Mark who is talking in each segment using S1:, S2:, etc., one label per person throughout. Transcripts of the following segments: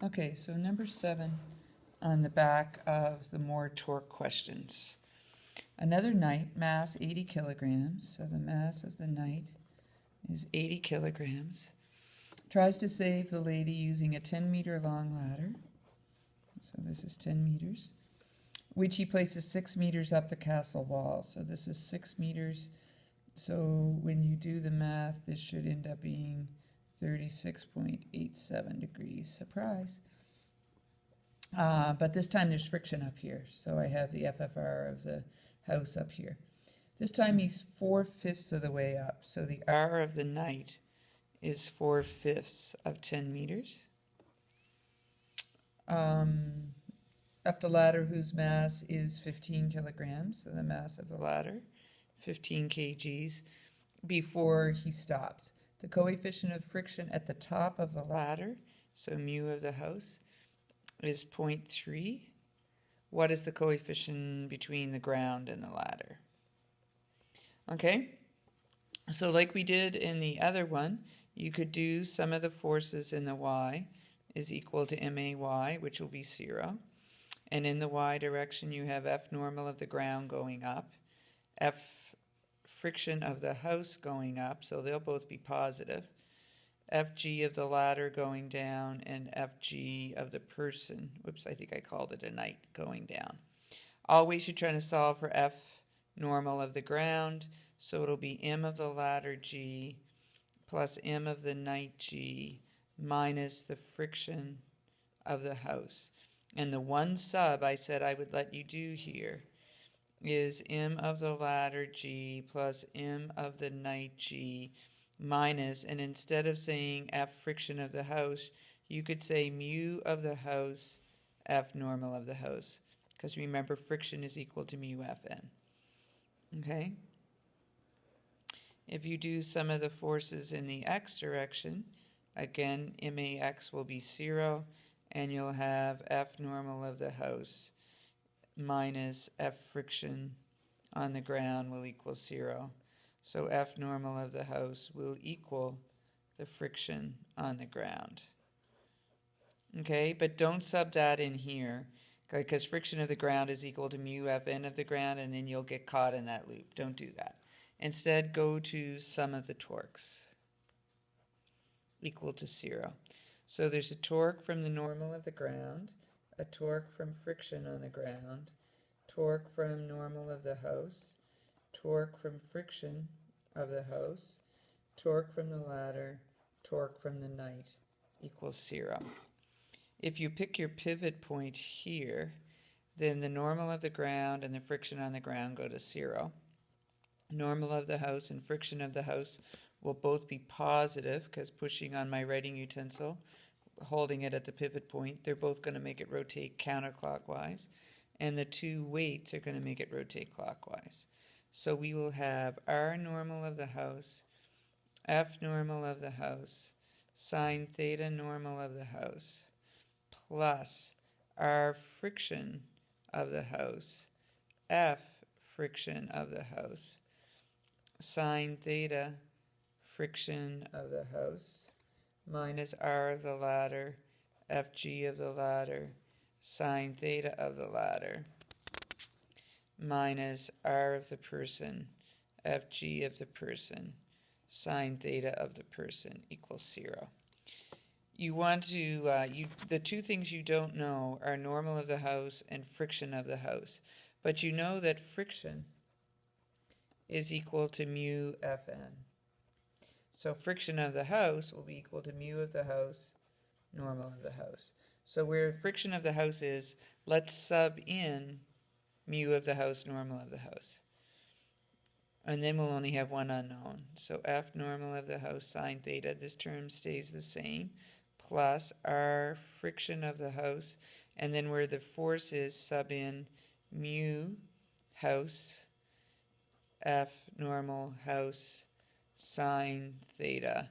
S1: Okay, so number 7 on the back of the more torque questions. Another knight, mass 80 kilograms, so the mass of the knight is 80 kilograms, tries to save the lady using a 10-meter long ladder, so this is 10 meters, which he places 6 meters up the castle wall, so this is 6 meters, so when you do the math, this should end up being 36.87 degrees. Surprise. But this time there's friction up here, so I have the FFR of the house up here. This time he's 4/5 of the way up, so the R of the knight is 4/5 of 10 meters. Up the ladder, whose mass is 15 kilograms, so the mass of the ladder, 15 kgs, before he stops. The coefficient of friction at the top of the ladder, so mu of the house, is 0.3. What is the coefficient between the ground and the ladder? Okay, so like we did in the other one, you could do sum of the forces in the y is equal to MAY, which will be 0. And in the y direction, you have F normal of the ground going up, F friction of the house going up, so they'll both be positive, FG of the ladder going down, and FG of the person, whoops, I think I called it a knight, going down. Always you're trying to solve for F normal of the ground, so it'll be M of the ladder G plus M of the knight G minus the friction of the house. And the one sub I said I would let you do here is M of the ladder G plus M of the knight G minus, and instead of saying F friction of the house, you could say mu of the house F normal of the house, because remember friction is equal to mu Fn. Okay? If you do sum of the forces in the x direction, again, MAX will be 0, and you'll have F normal of the house minus F friction on the ground will equal 0. So F normal of the house will equal the friction on the ground. Okay, but don't sub that in here, because friction of the ground is equal to mu Fn of the ground, and then you'll get caught in that loop. Don't do that. Instead, go to sum of the torques equal to 0. So there's a torque from the normal of the ground, a torque from friction on the ground, torque from normal of the house, torque from friction of the house, torque from the ladder, torque from the knight equals 0. If you pick your pivot point here, then the normal of the ground and the friction on the ground go to 0. Normal of the house and friction of the house will both be positive, because pushing on my writing utensil, holding it at the pivot point, they're both going to make it rotate counterclockwise, and the two weights are going to make it rotate clockwise. So we will have R normal of the house, F normal of the house, sine theta normal of the house, plus R friction of the house, F friction of the house, sine theta friction of the house, minus R of the ladder, FG of the ladder, sine theta of the ladder, minus R of the person, FG of the person, sine theta of the person equals 0. You want to, the two things you don't know are normal of the house and friction of the house. But you know that friction is equal to mu Fn. So friction of the house will be equal to mu of the house, normal of the house. So where friction of the house is, let's sub in mu of the house, normal of the house. And then we'll only have one unknown. So F normal of the house sine theta, this term stays the same, plus R friction of the house, and then where the force is, sub in mu house, F normal house, sine theta,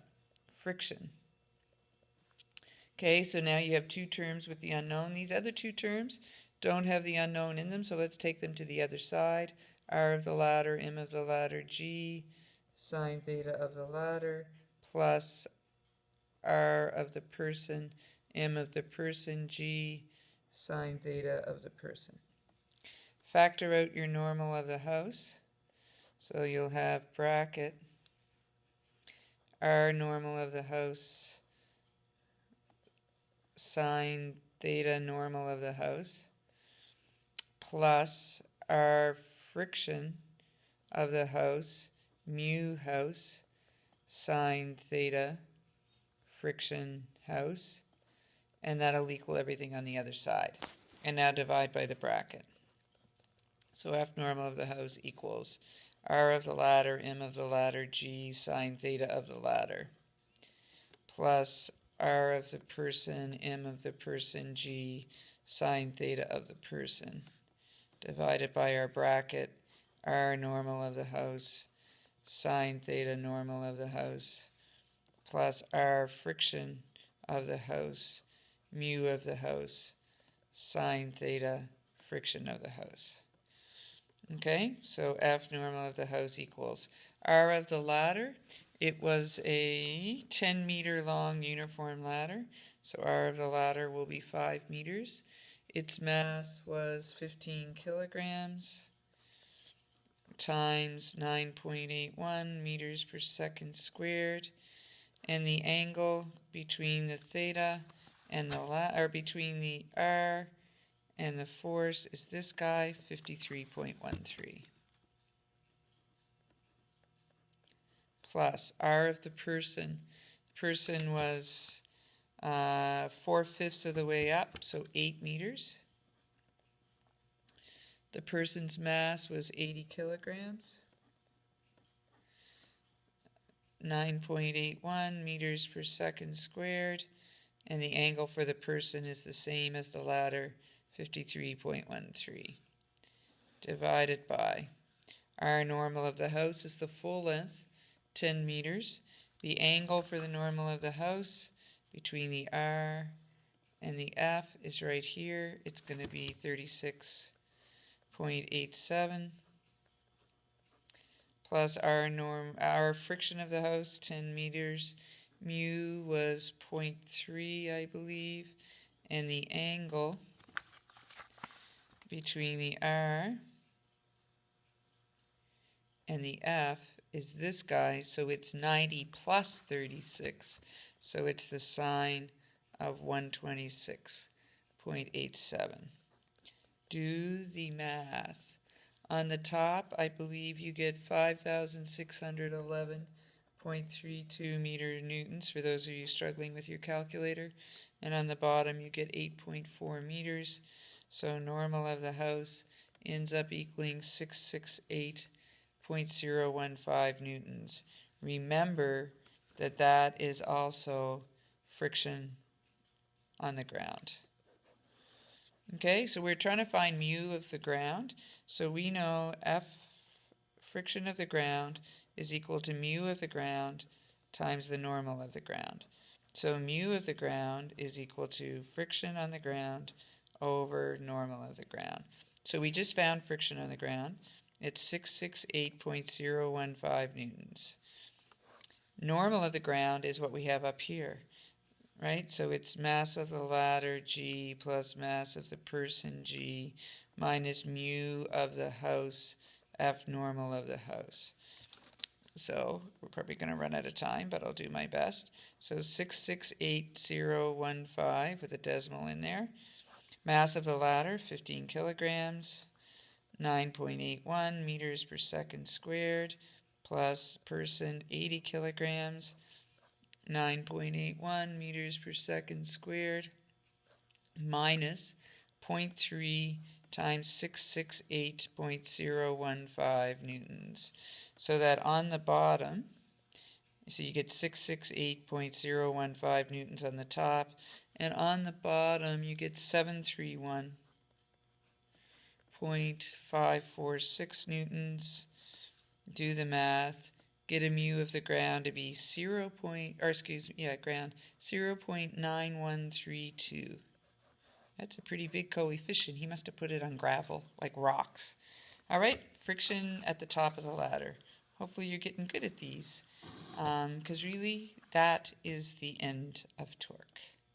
S1: friction. Okay, so now you have two terms with the unknown. These other two terms don't have the unknown in them, so let's take them to the other side. R of the ladder, M of the ladder, G, sine theta of the ladder, plus R of the person, m of the person, g sine theta of the person. Factor out your normal of the house. So you'll have bracket r normal of the house sine theta normal of the house plus r friction of the house mu house sine theta friction house, and that'll equal everything on the other side. And now divide by the bracket. So F normal of the house equals R of the ladder, M of the ladder, G sine theta of the ladder, plus R of the person, M of the person, G sine theta of the person, divided by our bracket, R normal of the house, sine theta normal of the house, plus R friction of the house, mu of the house, sine theta friction of the house. Okay, so F normal of the house equals R of the ladder. It was a 10 meter long uniform ladder, so R of the ladder will be 5 meters. Its mass was 15 kilograms times 9.81 meters per second squared, and the angle between the theta and the between the R and the force is this guy, 53.13. Plus R of the person. The person was 4/5 of the way up, so 8 meters. The person's mass was 80 kilograms. 9.81 meters per second squared, and the angle for the person is the same as the ladder, 53.13, divided by R normal of the house is the full length, 10 meters. The angle for the normal of the house between the R and the F is right here. It's going to be 36.87 plus our friction of the house, 10 meters. Mu was 0.3, I believe, and the angle between the R and the F is this guy, so it's 90 plus 36, so it's the sine of 126.87. Do the math. On the top, I believe you get 5,611.32 meter newtons for those of you struggling with your calculator, and on the bottom you get 8.4 meters. So normal of the house ends up equaling 668.015 newtons. Remember that that is also friction on the ground. Okay, so we're trying to find mu of the ground. So we know F friction of the ground is equal to mu of the ground times the normal of the ground. So mu of the ground is equal to friction on the ground over normal of the ground. So we just found friction on the ground. It's 668.015 newtons. Normal of the ground is what we have up here, right? So it's mass of the ladder, G, plus mass of the person, G, minus mu of the house, F normal of the house. So we're probably going to run out of time, but I'll do my best. So 668.015 with a decimal in there. Mass of the ladder, 15 kilograms, 9.81 meters per second squared, plus person, 80 kilograms, 9.81 meters per second squared, minus 0.3 times 668.015 newtons. So that on the bottom, so you get 668.015 newtons on the top, and on the bottom you get 731.546 newtons. Do the math. Get a mu of the ground to be 0.9132. That's a pretty big coefficient. He must have put it on gravel, like rocks. All right, friction at the top of the ladder. Hopefully you're getting good at these, because really that is the end of torque.